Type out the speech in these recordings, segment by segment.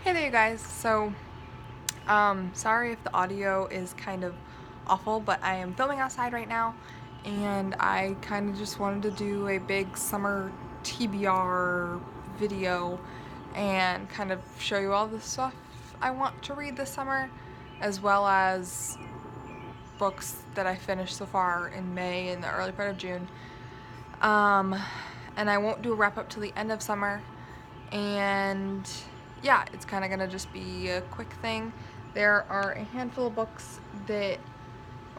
Hey there, you guys. Sorry if the audio is kind of awful, but I am filming outside right now, and I kind of just wanted to do a big summer TBR video and kind of show you all the stuff I want to read this summer, as well as books that I finished so far in May and the early part of June. And I won't do a wrap up till the end of summer. And yeah, it's kind of gonna just be a quick thing. There are a handful of books that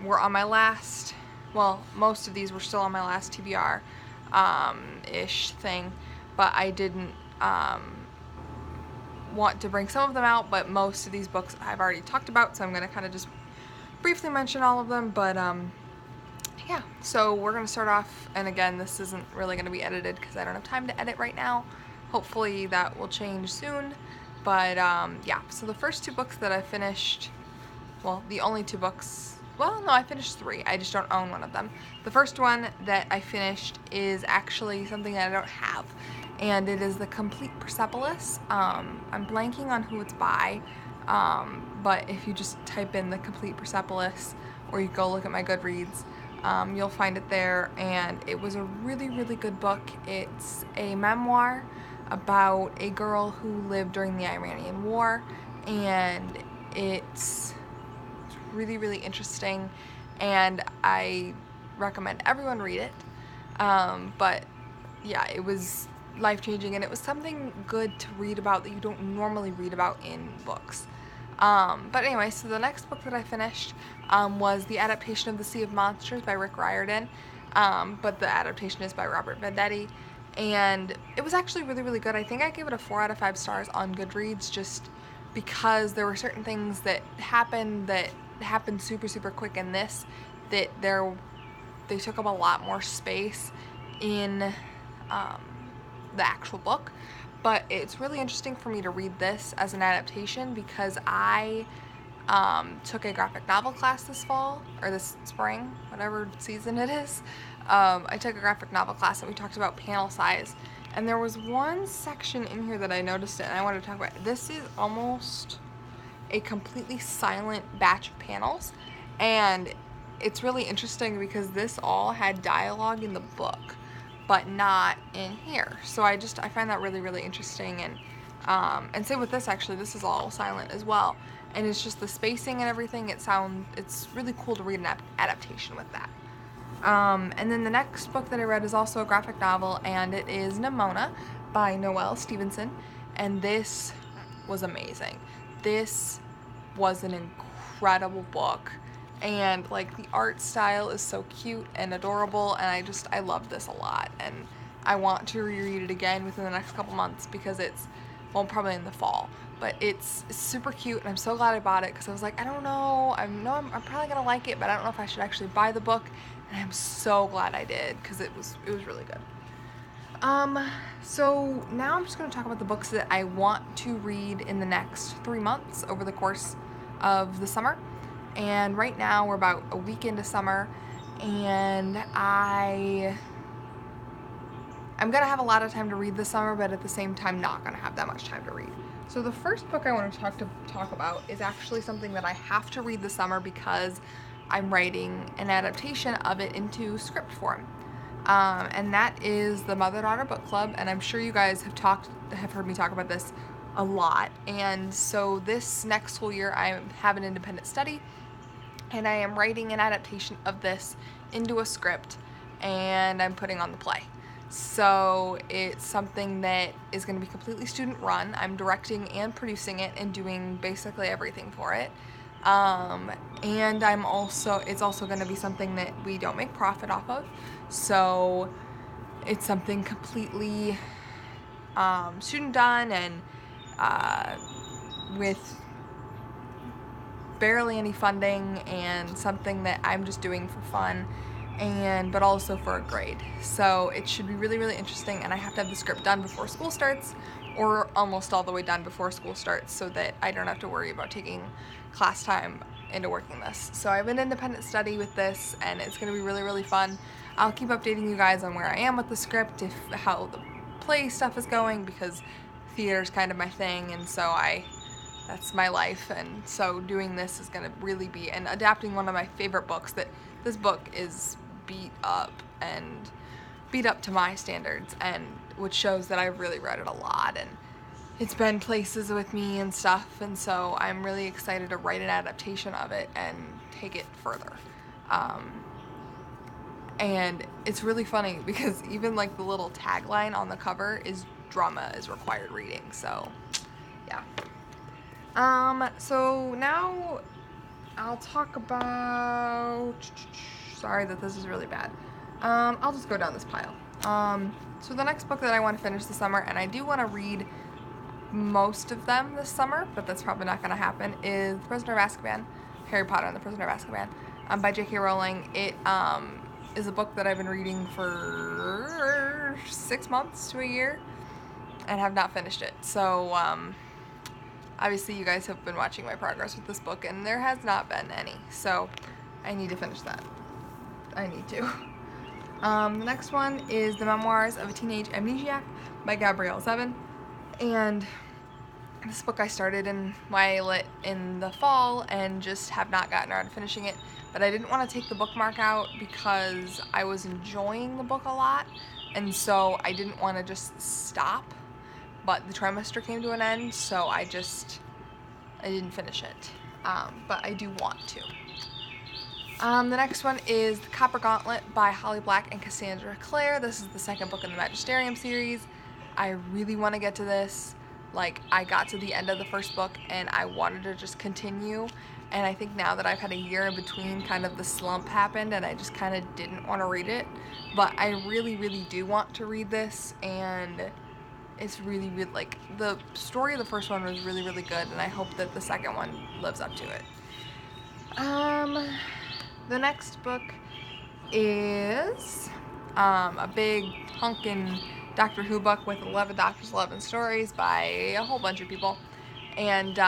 were on my last, well, most of these were still on my last TBR ish thing, but I didn't want to bring some of them out, but most of these books I've already talked about, so I'm gonna kind of just briefly mention all of them. But yeah, so we're gonna start off, and again, this isn't really gonna be edited because I don't have time to edit right now. Hopefully that will change soon. But yeah, so the first two books that I finished, well, the only two books, well, no, I finished three. I just don't own one of them. The first one that I finished is actually something that I don't have, and it is The Complete Persepolis. I'm blanking on who it's by, but if you just type in The Complete Persepolis, or you go look at my Goodreads, you'll find it there, and it was a really, really good book. It's a memoir about a girl who lived during the Iranian War, and it's really, really interesting, and I recommend everyone read it. But yeah, it was life-changing, and it was something good to read about that you don't normally read about in books. But anyway, so the next book that I finished was the adaptation of The Sea of Monsters by Rick Riordan, but the adaptation is by Robert Venditti, and it was actually really, really good. I think I gave it a 4 out of 5 stars on Goodreads, just because there were certain things that happened super, super quick in this, that they took up a lot more space in the actual book. But it's really interesting for me to read this as an adaptation because I took a graphic novel class this fall, or this spring, whatever season it is. I took a graphic novel class and we talked about panel size. And there was one section in here that I noticed it and I wanted to talk about. This is almost a completely silent batch of panels. And it's really interesting because this all had dialogue in the book, but not in here. So I find that really, really interesting. And same with this, actually. This is all silent as well. And it's just the spacing and everything. It's really cool to read an adaptation with that. And then the next book that I read is also a graphic novel, and it is Nimona by Noelle Stevenson. And this was amazing. This was an incredible book. And like the art style is so cute and adorable, and I love this a lot, and I want to reread it again within the next couple months because it's, well, probably in the fall, but it's super cute, and I'm so glad I bought it because I was like, I don't know, I'm probably gonna like it, but I don't know if I should actually buy the book, and I'm so glad I did because it was really good. So now I'm just going to talk about the books that I want to read in the next 3 months over the course of the summer. And right now we're about a week into summer, and I'm gonna have a lot of time to read this summer, but at the same time not gonna have that much time to read. So the first book I want to talk about is actually something that I have to read this summer because I'm writing an adaptation of it into script form. And that is the Mother-Daughter Book Club, and I'm sure you guys have heard me talk about this a lot. And so this next school year I have an independent study, and I am writing an adaptation of this into a script, and I'm putting on the play. So it's something that is going to be completely student run. I'm directing and producing it and doing basically everything for it. And it's also going to be something that we don't make profit off of. So it's something completely student done, and with barely any funding, and something that I'm just doing for fun, but also for a grade. So it should be really, really interesting, and I have to have the script done before school starts, or almost all the way done before school starts, so that I don't have to worry about taking class time into working this. So I have an independent study with this, and it's going to be really, really fun. I'll keep updating you guys on where I am with the script, how the play stuff is going, because theater's kind of my thing, and so that's my life, and so doing this is going to really be, and adapting one of my favorite books, that this book is beat up to my standards, and which shows that I've really read it a lot, and it's been places with me and stuff, and so I'm really excited to write an adaptation of it and take it further. And it's really funny because even like the little tagline on the cover is "Drama is required reading," so yeah. So now I'll talk about, sorry that this is really bad. I'll just go down this pile. So the next book that I want to finish this summer, and I do want to read most of them this summer, but that's probably not going to happen, is The Prisoner of Azkaban, Harry Potter and the Prisoner of Azkaban, by J.K. Rowling. It is a book that I've been reading for 6 months to a year and have not finished it. So, obviously you guys have been watching my progress with this book, and there has not been any, so I need to finish that. I need to. The next one is The Memoirs of a Teenage Amnesiac by Gabrielle Zevin, and this book I started in YA in the fall and just have not gotten around to finishing it, but I didn't want to take the bookmark out because I was enjoying the book a lot, and so I didn't want to just stop, but the trimester came to an end, so I didn't finish it, but I do want to. The next one is The Copper Gauntlet by Holly Black and Cassandra Clare. This is the second book in the Magisterium series. I really want to get to this. Like, I got to the end of the first book and I wanted to just continue, and I think now that I've had a year in between, kind of the slump happened and I just kind of didn't want to read it, but I really, really do want to read this, and it's really, really, like, the story of the first one was really, really good, and I hope that the second one lives up to it. The next book is a big hunkin' Doctor Who book with 11 Doctors, 11 Stories by a whole bunch of people, and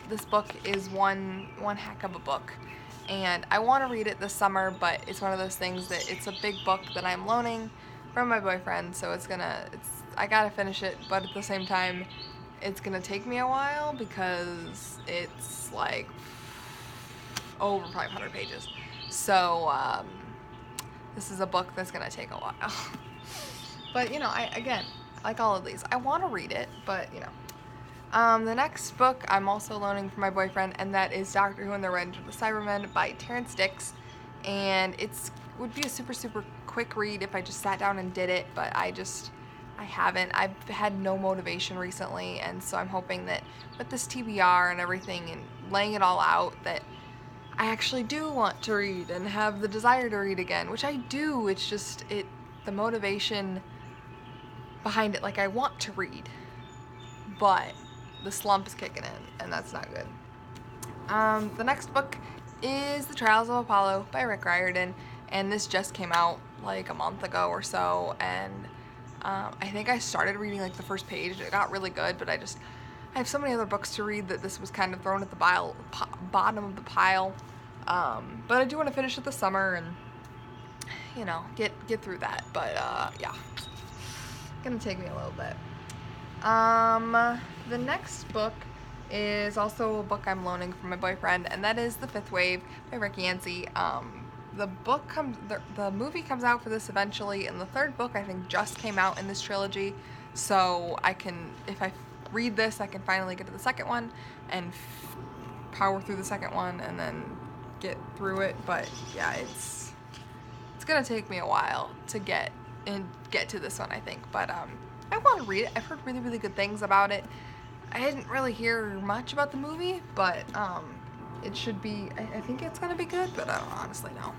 this book is one heck of a book, and I want to read it this summer, but it's one of those things that it's a big book that I'm loaning from my boyfriend, so I gotta finish it, but at the same time it's gonna take me a while because it's like over 500 pages, so this is a book that's gonna take a while. But, you know, again, like all of these, I want to read it, but, you know. The next book I'm also loaning from my boyfriend, and that is Doctor Who and the Revenge of the Cybermen by Terrence Dicks, and would be a super, super quick read if I just sat down and did it, but I haven't. I've had no motivation recently, and so I'm hoping that with this TBR and everything and laying it all out, that I actually do want to read and have the desire to read again, which I do. It's just, the motivation behind it, like, I want to read, but the slump is kicking in, and that's not good. The next book is The Trials of Apollo by Rick Riordan, and this just came out like a month ago or so, and I think I started reading like the first page. It got really good, but I have so many other books to read that this was kind of thrown at the bottom of the pile, but I do want to finish it this summer and, you know, get through that, but yeah, gonna take me a little bit. The next book is also a book I'm loaning from my boyfriend, and that is The Fifth Wave by Rick Yancey. The movie comes out for this eventually, and the third book I think just came out in this trilogy, so if I read this, I can finally get to the second one and power through the second one and then get through it. But yeah, it's gonna take me a while to get to this one, I think, but I want to read it. I've heard really, really good things about it. I didn't really hear much about the movie, but it should be, I think it's gonna be good, but I don't honestly know.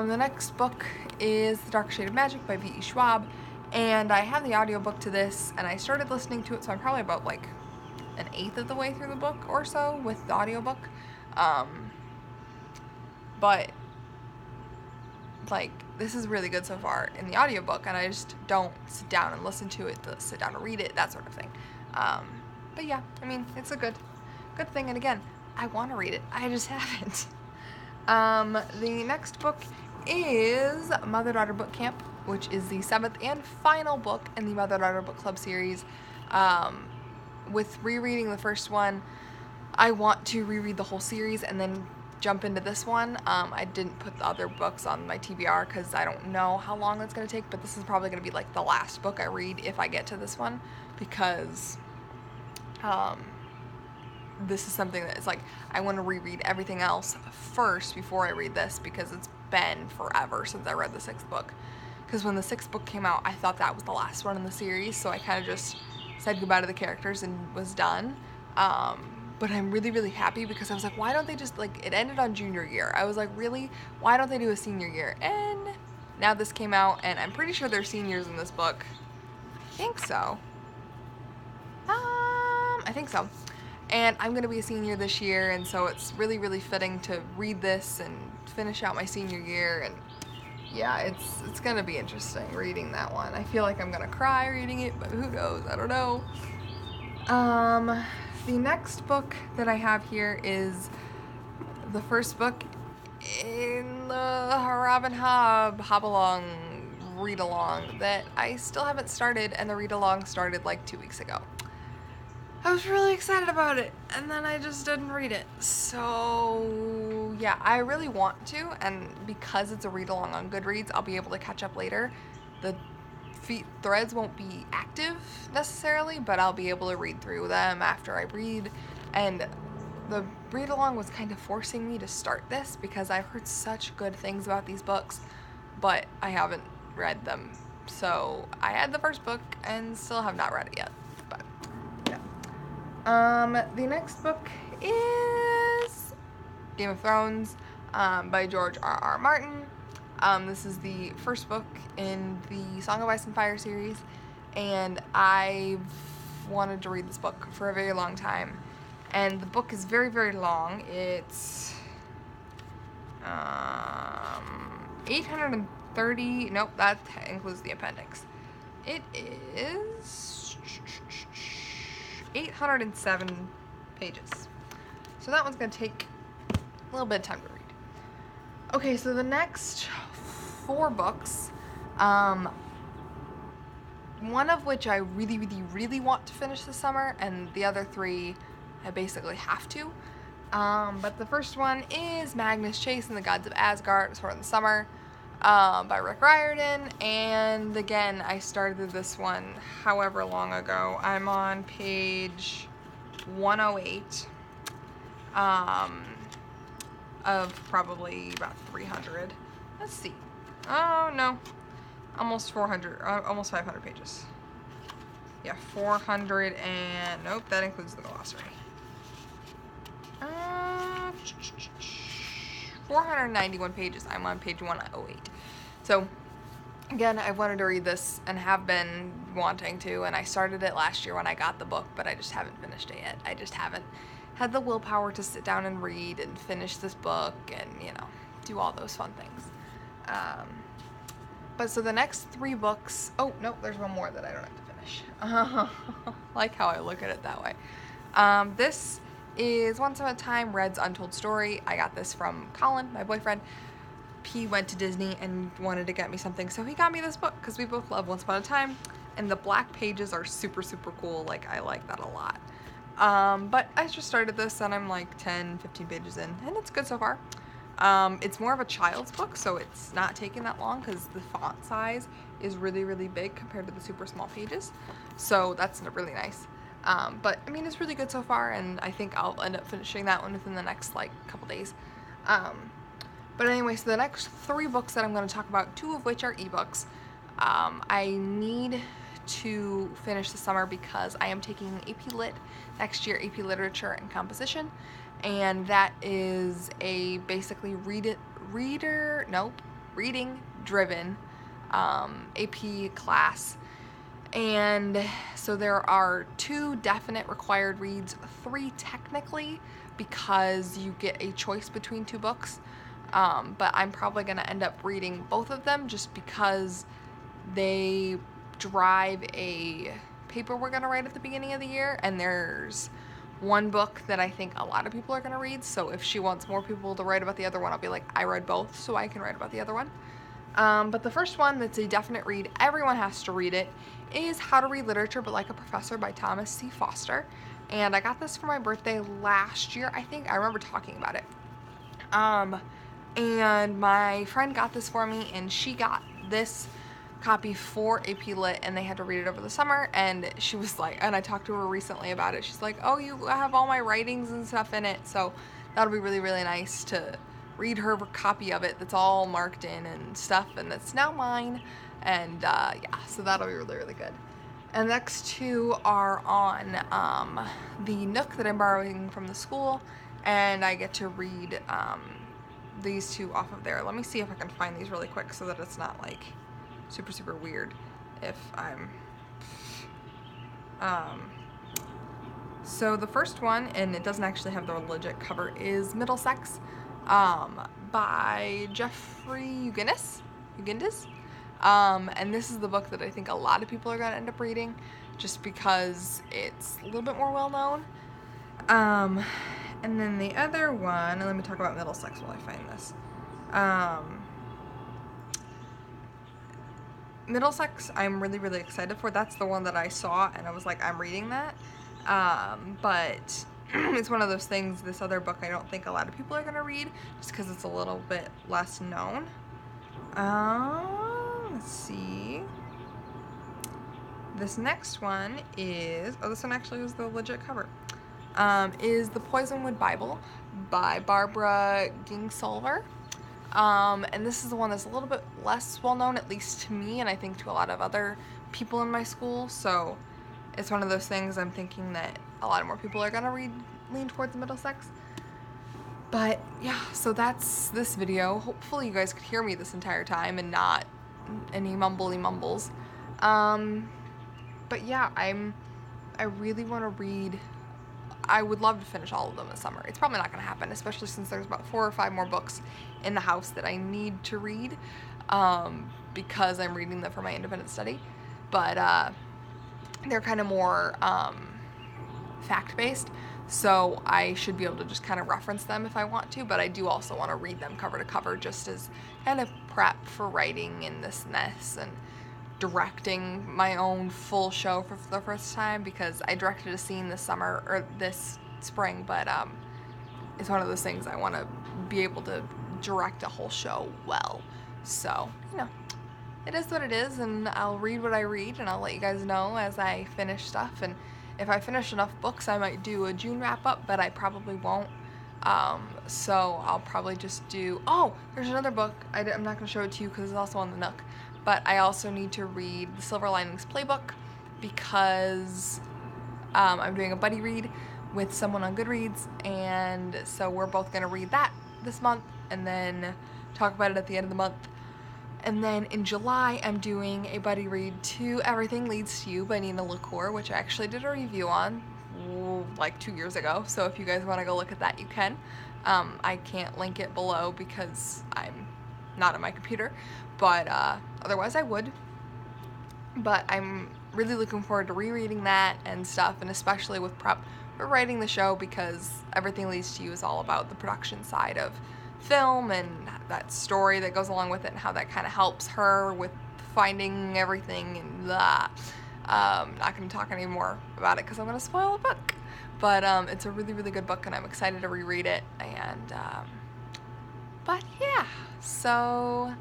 The next book is The Dark Shade of Magic by V.E. Schwab, and I have the audiobook to this, and I started listening to it, so I'm probably about like an eighth of the way through the book or so with the audiobook. But like, this is really good so far in the audiobook, and I just don't sit down and listen to it, sit down and read it, that sort of thing. But yeah, I mean, it's a good thing, and again, I want to read it, I just haven't. The next book is Mother-Daughter Book Camp, which is the 7th and final book in the Mother-Daughter Book Club series. With rereading the first one, I want to reread the whole series and then jump into this one. I didn't put the other books on my TBR because I don't know how long that's going to take, but this is probably going to be like the last book I read if I get to this one, because this is something that is like, I want to reread everything else first before I read this, because it's been forever since I read the 6th book. Because when the 6th book came out, I thought that was the last one in the series, so I kind of just said goodbye to the characters and was done. But I'm really, really happy because I was like, why don't they just, like, it ended on junior year. I was like, really? Why don't they do a senior year? And now this came out, and I'm pretty sure they're seniors in this book. I think so. I think so. And I'm going to be a senior this year, and so it's really, really fitting to read this and finish out my senior year. And yeah, it's going to be interesting reading that one. I feel like I'm going to cry reading it, but who knows? I don't know. The next book that I have here is the first book in the Robin Hobb Hop-Along read-along that I still haven't started, and the read-along started like 2 weeks ago. I was really excited about it, and then I just didn't read it. So yeah, I really want to, and because it's a read-along on Goodreads, I'll be able to catch up later. The threads won't be active necessarily, but I'll be able to read through them after I read. And the read-along was kind of forcing me to start this because I've heard such good things about these books, but I haven't read them. So I had the first book and still have not read it yet. But yeah. The next book is Game of Thrones by George R.R. Martin. This is the first book in the Song of Ice and Fire series, and I've wanted to read this book for a very long time. And the book is very, very long. It's 830, nope, that includes the appendix. It is 807 pages. So that one's going to take a little bit of time to read. Okay, so the next 4 books, one of which I really, really, really want to finish this summer, and the other 3 I basically have to. But the first one is Magnus Chase and the Gods of Asgard, Sword in the Summer, by Rick Riordan. And again, I started this one however long ago. I'm on page 108. Of probably about 300. Let's see. Oh, no. Almost 400, almost 500 pages. Yeah, 400 and, nope, that includes the glossary. 491 pages. I'm on page 108. So, again, I wanted to read this and have been wanting to, and I started it last year when I got the book, but I just haven't finished it yet. I just haven't had the willpower to sit down and read and finish this book and, you know, do all those fun things. But so the next 3 books, oh, no, there's one more that I don't have to finish. Like how I look at it that way. This is Once Upon a Time, Red's Untold Story. I got this from Colin, my boyfriend. He went to Disney and wanted to get me something, so he got me this book because we both love Once Upon a Time, and the black pages are super, super cool. Like, I like that a lot. But I just started this and I'm like 10, 15 pages in, and it's good so far. It's more of a child's book, so it's not taking that long because the font size is really, really big compared to the super small pages. So that's really nice. But I mean, it's really good so far, and I think I'll end up finishing that one within the next like couple days. But anyway, so the next 3 books that I'm going to talk about, 2 of which are ebooks, I need to finish this summer because I am taking AP Lit next year, AP Literature and Composition, and that is a basically reading driven AP class. And so there are 2 definite required reads, 3 technically, because you get a choice between 2 books. But I'm probably going to end up reading both of them just because they drive a paper we're going to write at the beginning of the year, and there's one book that I think a lot of people are going to read, so if she wants more people to write about the other one, I'll be like, I read both, so I can write about the other one. But the first one that's a definite read, everyone has to read it, is How to Read Literature But Like a Professor by Thomas C. Foster. And I got this for my birthday last year, I think. I remember talking about it. And my friend got this for me, and she got this copy for AP Lit, and they had to read it over the summer, and she was like, and I talked to her recently about it, she's like, oh, you have all my writings and stuff in it, so that'll be really, really nice to read her copy of it that's all marked in and stuff, and that's now mine, and yeah, so that'll be really, really good. And the next two are on the Nook that I'm borrowing from the school, and I get to read these two off of there. Let me see if I can find these really quick so that it's not like super, super weird if I'm so the first one, and it doesn't actually have the legit cover, is Middlesex by Jeffrey Eugenides. And this is the book that I think a lot of people are going to end up reading just because it's a little bit more well known. And then the other one, and let me talk about Middlesex while I find this. Middlesex, I'm really, really excited for. That's the one that I saw, and I was like, I'm reading that. But it's one of those things, this other book I don't think a lot of people are going to read, just because it's a little bit less known. Let's see. This next one is, oh, this one actually is the legit cover, is The Poisonwood Bible by Barbara Kingsolver. And this is the one that's a little bit less well known, at least to me, and I think to a lot of other people in my school, so it's one of those things I'm thinking that a lot more people are gonna lean towards Middlesex. But yeah, so that's this video. Hopefully you guys could hear me this entire time and not any mumbly mumbles. But yeah, I really want to read. I would love to finish all of them this summer. It's probably not going to happen, especially since there's about 4 or 5 more books in the house that I need to read, because I'm reading them for my independent study. But they're kind of more fact-based, so I should be able to just kind of reference them if I want to, but I do also want to read them cover to cover just as kind of prep for writing and this and this, and directing my own full show for the first time, because I directed a scene this summer, or this spring, but it's one of those things I want to be able to direct a whole show well. So, you know, it is what it is, and I'll read what I read, and I'll let you guys know as I finish stuff. And if I finish enough books, I might do a June wrap-up, but I probably won't. So I'll probably just do, oh, there's another book. I'm not going to show it to you because it's also on the Nook, but I also need to read the Silver Linings Playbook, because I'm doing a buddy read with someone on Goodreads, and so we're both going to read that this month and then talk about it at the end of the month. And then in July, I'm doing a buddy read to Everything Leads to You by Nina LaCour, which I actually did a review on like 2 years ago, so if you guys want to go look at that, you can. I can't link it below because I'm not on my computer, but otherwise I would. But I'm really looking forward to rereading that and stuff, and especially with prep for writing the show, because Everything Leads to You is all about the production side of film and that story that goes along with it, and how that kind of helps her with finding everything and blah. Not going to talk anymore about it because I'm going to spoil the book, but it's a really, really good book, and I'm excited to reread it. And but yeah, so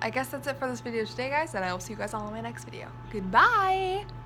I guess that's it for this video today, guys, and I will see you guys all in my next video. Goodbye!